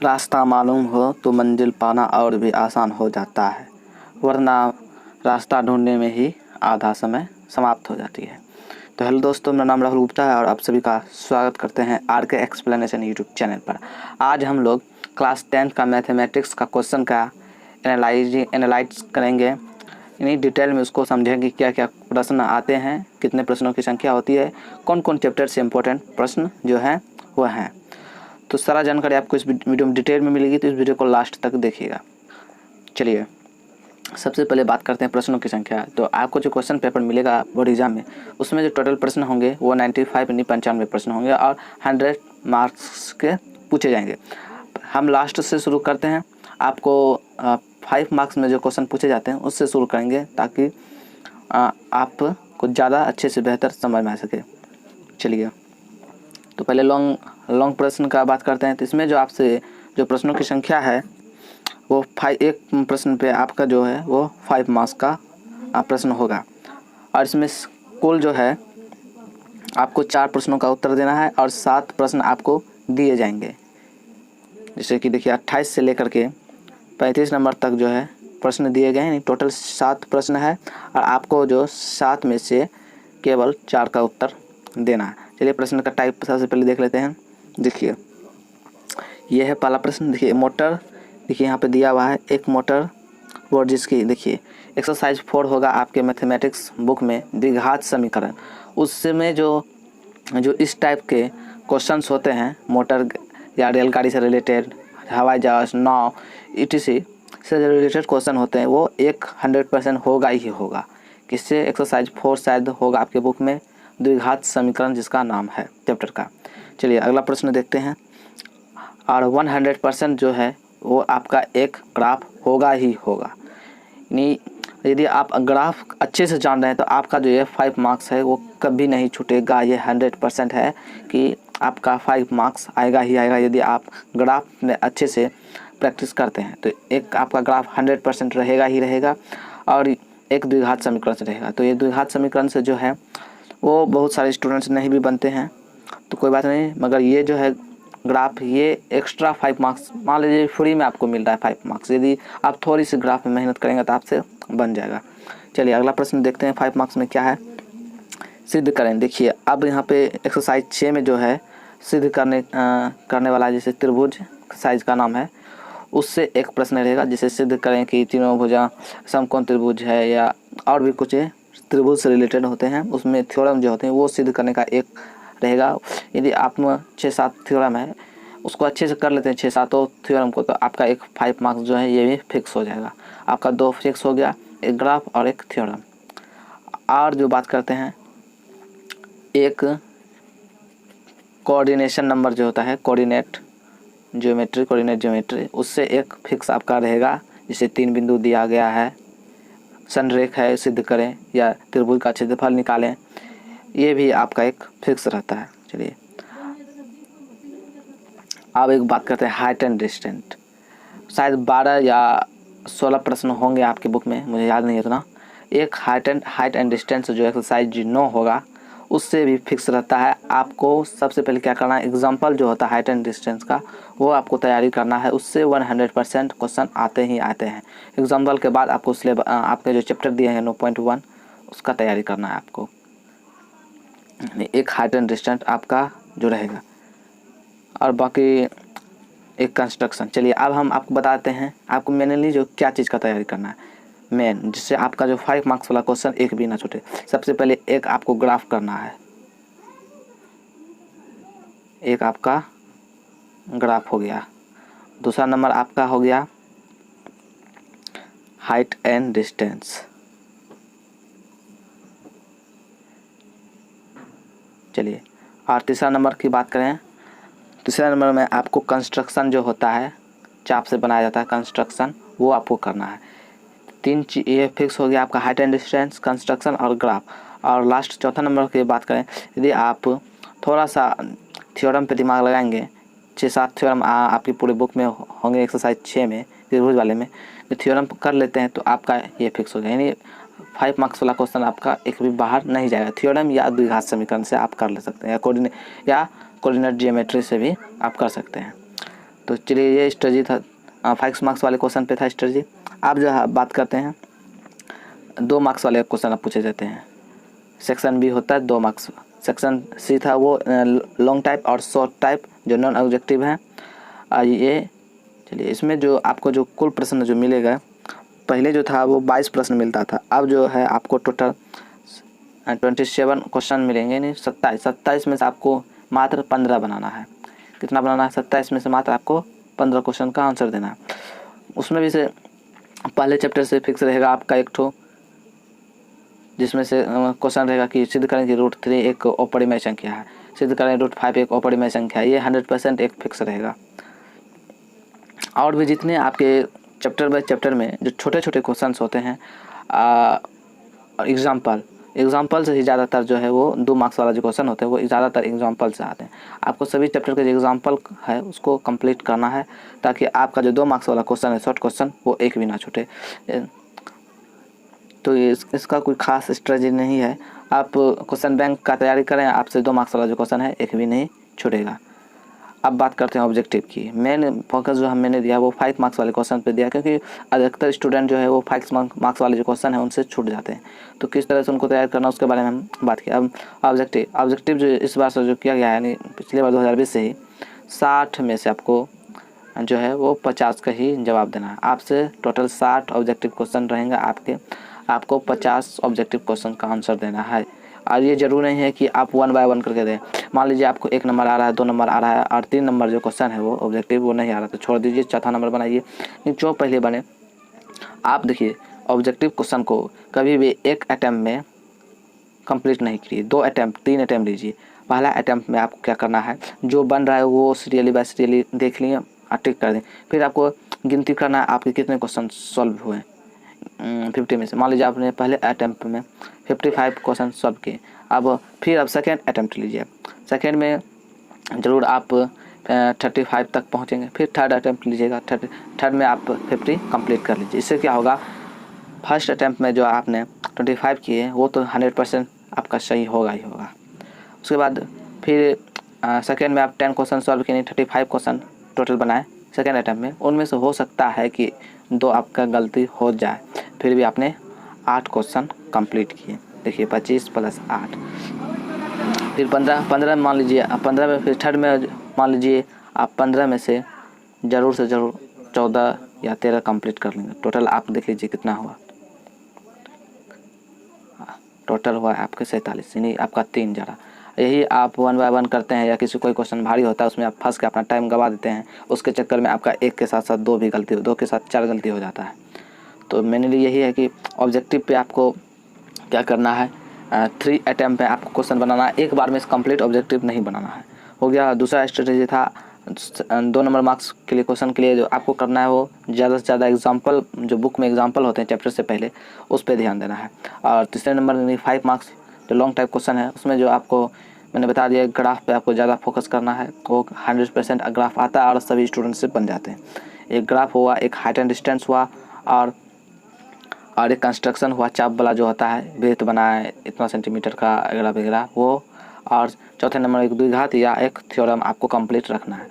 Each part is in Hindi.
रास्ता मालूम हो तो मंजिल पाना और भी आसान हो जाता है, वरना रास्ता ढूंढने में ही आधा समय समाप्त हो जाती है। तो हेलो दोस्तों, मेरा नाम राहुल गुप्ता है और आप सभी का स्वागत करते हैं आर के एक्सप्लेनेशन यूट्यूब चैनल पर। आज हम लोग क्लास 10 का मैथमेटिक्स का क्वेश्चन का एनालाइज करेंगे। इन्हीं डिटेल में उसको समझेंगे क्या क्या प्रश्न आते हैं, कितने प्रश्नों की संख्या होती है, कौन कौन चैप्टर से इम्पोर्टेंट प्रश्न जो हैं वह हैं। तो सारा जानकारी आपको इस वीडियो में डिटेल में मिलेगी, तो इस वीडियो को लास्ट तक देखिएगा। चलिए सबसे पहले बात करते हैं प्रश्नों की संख्या। तो आपको जो क्वेश्चन पेपर मिलेगा बोर्ड एग्जाम में, उसमें जो टोटल प्रश्न होंगे वो 95 यानी 95 प्रश्न होंगे और 100 मार्क्स के पूछे जाएंगे। हम लास्ट से शुरू करते हैं। आपको 5 मार्क्स में जो क्वेश्चन पूछे जाते हैं उससे शुरू करेंगे, ताकि आपको ज़्यादा अच्छे से बेहतर समझ में आ सके। चलिए तो पहले लॉन्ग प्रश्न का बात करते हैं। तो इसमें जो आपसे जो प्रश्नों की संख्या है वो एक प्रश्न पे आपका जो है वो 5 मार्क्स का प्रश्न होगा। और इसमें कुल जो है आपको 4 प्रश्नों का उत्तर देना है और 7 प्रश्न आपको दिए जाएंगे। जैसे कि देखिए 28 से लेकर के 35 नंबर तक जो है प्रश्न दिए गए हैं। टोटल 7 प्रश्न है और आपको जो 7 में से केवल 4 का उत्तर देना है। चलिए प्रश्न का टाइप सबसे पहले देख लेते हैं। देखिए यह है पहला प्रश्न। देखिए मोटर, देखिए यहाँ पे दिया हुआ है एक मोटर बोर्ड, जिसकी देखिए एक्सरसाइज 4 होगा आपके मैथमेटिक्स बुक में, द्विघात समीकरण। उसमें जो इस टाइप के क्वेश्चंस होते हैं, मोटर या रेलगाड़ी से रिलेटेड, हवाई जहाज, नाव etc से रिलेटेड क्वेश्चन होते हैं, वो 100% होगा ही होगा। किससे? एक्सरसाइज 4 शायद होगा आपके बुक में, द्विघात समीकरण जिसका नाम है चैप्टर का। चलिए अगला प्रश्न देखते हैं। और 100% जो है वो आपका एक ग्राफ होगा ही होगा। यानी यदि आप ग्राफ अच्छे से जान रहे हैं तो आपका जो ये 5 मार्क्स है वो कभी नहीं छूटेगा। ये 100% है कि आपका 5 मार्क्स आएगा ही आएगा यदि आप ग्राफ में अच्छे से प्रैक्टिस करते हैं। तो एक आपका ग्राफ 100% रहेगा ही रहेगा और एक द्विघात समीकरण से रहेगा। तो ये द्विघात समीकरण से जो है वो बहुत सारे स्टूडेंट्स नहीं भी बनते हैं, तो कोई बात नहीं, मगर ये जो है ग्राफ ये एक्स्ट्रा 5 मार्क्स, मान लीजिए फ्री में आपको मिल रहा है 5 मार्क्स, यदि आप थोड़ी सी ग्राफ में मेहनत करेंगे तो आपसे बन जाएगा। चलिए अगला प्रश्न देखते हैं 5 मार्क्स में क्या है। सिद्ध करें। देखिए अब यहाँ पे एक्सरसाइज 6 में जो है सिद्ध करने वाला जैसे त्रिभुज साइज का नाम है, उससे एक प्रश्न रहेगा जिसे सिद्ध करें कि तीनों भुजा समकोण त्रिभुज है, या और भी कुछ त्रिभुज से रिलेटेड होते हैं, उसमें थ्योरम जो होते हैं वो सिद्ध करने का एक रहेगा। यदि आप 6-7 थ्योरम है उसको अच्छे से कर लेते हैं 6-7 थ्योरम को, तो आपका एक 5 मार्क्स जो है ये भी फिक्स हो जाएगा। आपका 2 फिक्स हो गया, एक ग्राफ और एक थ्योरम। और जो बात करते हैं एक कोऑर्डिनेशन नंबर जो होता है, कोऑर्डिनेट ज्योमेट्री, उससे एक फिक्स आपका रहेगा। जिसे 3 बिंदु दिया गया है, संरेख है, सिद्ध करें या त्रिभुज का क्षेत्रफल निकालें, ये भी आपका एक फिक्स रहता है। चलिए अब एक बात करते हैं हाइट एंड डिस्टेंस। शायद 12 या 16 प्रश्न होंगे आपके बुक में, मुझे याद नहीं है उतना। एक हाइट एंड डिस्टेंस जो एक्सरसाइज 9 होगा उससे भी फिक्स रहता है। आपको सबसे पहले क्या करना है, एग्जाम्पल जो होता है हाइट एंड डिस्टेंस का वो आपको तैयारी करना है। उससे 100% क्वेश्चन आते ही आते हैं। एग्जाम्पल के बाद आपको आपके जो चैप्टर दिए हैं 9.1 उसका तैयारी करना है आपको। एक हाइट एंड डिस्टेंस आपका जो रहेगा और बाकी एक कंस्ट्रक्शन। चलिए अब हम आपको बताते हैं आपको मेनली जो क्या चीज़ का तैयारी करना है मेन, जिससे आपका जो 5 मार्क्स वाला क्वेश्चन एक भी ना छूटे। सबसे पहले एक आपको ग्राफ करना है, एक आपका ग्राफ हो गया। दूसरा नंबर आपका हो गया हाइट एंड डिस्टेंस। चलिए और तीसरा नंबर की बात करें, तीसरा नंबर में आपको कंस्ट्रक्शन जो होता है, चाप से बनाया जाता है कंस्ट्रक्शन, वो आपको करना है। 3 चीज़ ये फिक्स हो गया आपका हाइट एंड डिस्टेंस, कंस्ट्रक्शन और ग्राफ। और लास्ट चौथा नंबर की बात करें, यदि आप थोड़ा सा थ्योरम पे दिमाग लगाएंगे, 6-7 थ्योरम आपकी पूरी बुक में होंगे एक्सरसाइज 6 में त्रिभुज वाले में, तो थ्योरम कर लेते हैं तो आपका ये फिक्स हो गया। यानी 5 मार्क्स वाला क्वेश्चन आपका एक भी बाहर नहीं जाएगा। थ्योरम या द्विघात समीकरण से आप कर ले सकते हैं, या कोऑर्डिनेट ज्योमेट्री से भी आप कर सकते हैं। तो चलिए ये स्ट्रेटजी था, 5 मार्क्स वाले क्वेश्चन पे था स्ट्रेटजी। आप जो है बात करते हैं 2 मार्क्स वाले क्वेश्चन आप पूछे जाते हैं। सेक्शन बी होता है 2 मार्क्स, सेक्शन सी था वो लॉन्ग टाइप और शॉर्ट टाइप जो नॉन ऑब्जेक्टिव है। ये चलिए इसमें जो आपको जो कुल प्रश्न जो मिलेगा, पहले जो था वो 22 प्रश्न मिलता था, अब जो है आपको टोटल 27 क्वेश्चन मिलेंगे, नहीं 27 में से आपको मात्र 15 बनाना है। कितना बनाना है? 27 में से मात्र आपको 15 क्वेश्चन का आंसर देना है। उसमें भी से पहले चैप्टर से फिक्स रहेगा आपका एक ठो, जिसमें से क्वेश्चन रहेगा कि सिद्ध करें कि √3 एक अपरिमेय संख्या है, सिद्ध करें √5 एक अपरिमेय संख्या है। ये 100% एक फिक्स रहेगा। और भी जितने आपके चैप्टर बाय चैप्टर में जो छोटे छोटे क्वेश्चंस होते हैं, एग्जाम्पल से ही ज़्यादातर जो है वो 2 मार्क्स वाला जो क्वेश्चन होते हैं वो ज़्यादातर एग्जाम्पल से आते हैं। आपको सभी चैप्टर के जो एग्जाम्पल है उसको कंप्लीट करना है, ताकि आपका जो 2 मार्क्स वाला क्वेश्चन है शॉर्ट क्वेश्चन वो एक भी ना छूटे। तो ये इसका कोई खास स्ट्रेटजी नहीं है। आप क्वेश्चन बैंक का तैयारी करें, आपसे 2 मार्क्स वाला जो क्वेश्चन है एक भी नहीं छूटेगा। अब बात करते हैं ऑब्जेक्टिव की। मेन फोकस जो मैंने दिया वो 5 मार्क्स वाले क्वेश्चन पे दिया, क्योंकि अधिकतर स्टूडेंट जो है वो 5 मार्क्स वाले जो क्वेश्चन है उनसे छूट जाते हैं। तो किस तरह से उनको तैयार करना उसके बारे में हम बात किया। अब ऑब्जेक्टिव जो इस बार से जो किया गया है, यानी पिछले बार 2020 से ही 60 में से आपको जो है वो 50 का ही जवाब देना है। आपसे टोटल 60 ऑब्जेक्टिव क्वेश्चन रहेंगे आपको 50 ऑब्जेक्टिव क्वेश्चन का आंसर देना है। और ये जरूर नहीं है कि आप 1 बाय 1 करके दें। मान लीजिए आपको 1 नंबर आ रहा है, 2 नंबर आ रहा है और 3 नंबर जो क्वेश्चन है वो ऑब्जेक्टिव वो नहीं आ रहा, तो छोड़ दीजिए, चौथा नंबर बनाइए। लेकिन जो पहले बने, आप देखिए ऑब्जेक्टिव क्वेश्चन को कभी भी एक अटैम्प्ट में कंप्लीट नहीं कीजिए, 2 अटैम्प्ट 3 अटैम्प्ट लीजिए। पहला अटैम्प्ट में आपको क्या करना है, जो बन रहा है वो सीरियली बाय सीरियली देख लिए और टिक कर दें। फिर आपको गिनती करना है आपके कितने क्वेश्चन सॉल्व हुए 50 में से। मान लीजिए आपने पहले अटैम्प्ट में 55 क्वेश्चन सॉल्व किए, अब फिर आप सेकेंड अटैम्प्ट लीजिए, सेकेंड में ज़रूर आप 35 तक पहुंचेंगे। फिर थर्ड अटैम्प्ट लीजिएगा, थर्ड में आप 50 कंप्लीट कर लीजिए। इससे क्या होगा, फर्स्ट अटैम्प्ट में जो आपने 25 किए वो तो 100% आपका सही होगा ही होगा। उसके बाद फिर सेकेंड में आप 10 क्वेश्चन सॉल्व किए, 35 क्वेश्चन टोटल बनाए सेकेंड अटैम्प्ट में, उनमें से हो सकता है कि 2 आपका गलती हो जाए, फिर भी आपने 8 क्वेश्चन कंप्लीट किए। देखिए 25 + 8, फिर 15 मान लीजिए 15 में, फिर थर्ड में मान लीजिए आप 15 में से ज़रूर से ज़रूर 14 या 13 कंप्लीट कर लेंगे। टोटल आप देख लीजिए कितना हुआ, टोटल हुआ आपके 47, यानी आपका 3 ज़रा। यही आप 1 बाय 1 करते हैं या किसी कोई क्वेश्चन भारी होता है उसमें आप फंस के अपना टाइम गवा देते हैं, उसके चक्कर में आपका 1 के साथ साथ 2 भी गलती, 2 के साथ 4 गलती हो जाता है। तो मेरे लिए यही है कि ऑब्जेक्टिव पे आपको क्या करना है, 3 अटैम्प्ट में आपको क्वेश्चन बनाना है, एक बार में कंप्लीट ऑब्जेक्टिव नहीं बनाना है। हो गया। दूसरा स्ट्रेटेजी था 2 नंबर मार्क्स के लिए क्वेश्चन के लिए जो आपको करना है वो ज़्यादा से ज़्यादा एग्जाम्पल, जो बुक में एग्जाम्पल होते हैं चैप्टर से पहले, उस पर ध्यान देना है। और तीसरे नंबर में 5 मार्क्स जो लॉन्ग टाइप क्वेश्चन है उसमें जो आपको मैंने बता दिया ग्राफ पे आपको ज़्यादा फोकस करना है। वो 100% ग्राफ आता है और सभी स्टूडेंट से बन जाते हैं। एक ग्राफ हुआ, एक हाइट एंड डिस्टेंस हुआ, और एक कंस्ट्रक्शन हुआ, चाप वाला जो होता है, वृत्त बनाए इतना सेंटीमीटर का वगैरह वगैरह वो, और चौथे नंबर एक द्विघात या एक थ्योरम आपको कंप्लीट रखना है।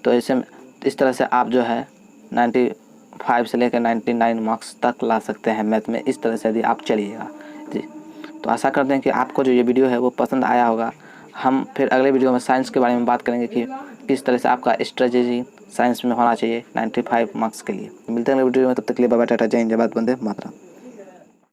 तो इस तरह से आप जो है 95 से लेकर 99 मार्क्स तक ला सकते हैं मैथ में, इस तरह से यदि आप चलिएगा जी। तो आशा करते हैं कि आपको जो ये वीडियो है वो पसंद आया होगा। हम फिर अगले वीडियो में साइंस के बारे में बात करेंगे कि किस तरह से आपका स्ट्रेटेजी साइंस में होना चाहिए 95 मार्क्स के लिए। मिलते हैं अगले वीडियो में, तब तक के लिए बाय बाय, टाटा, जय हिंद, जय भारत, वंदे मातरम।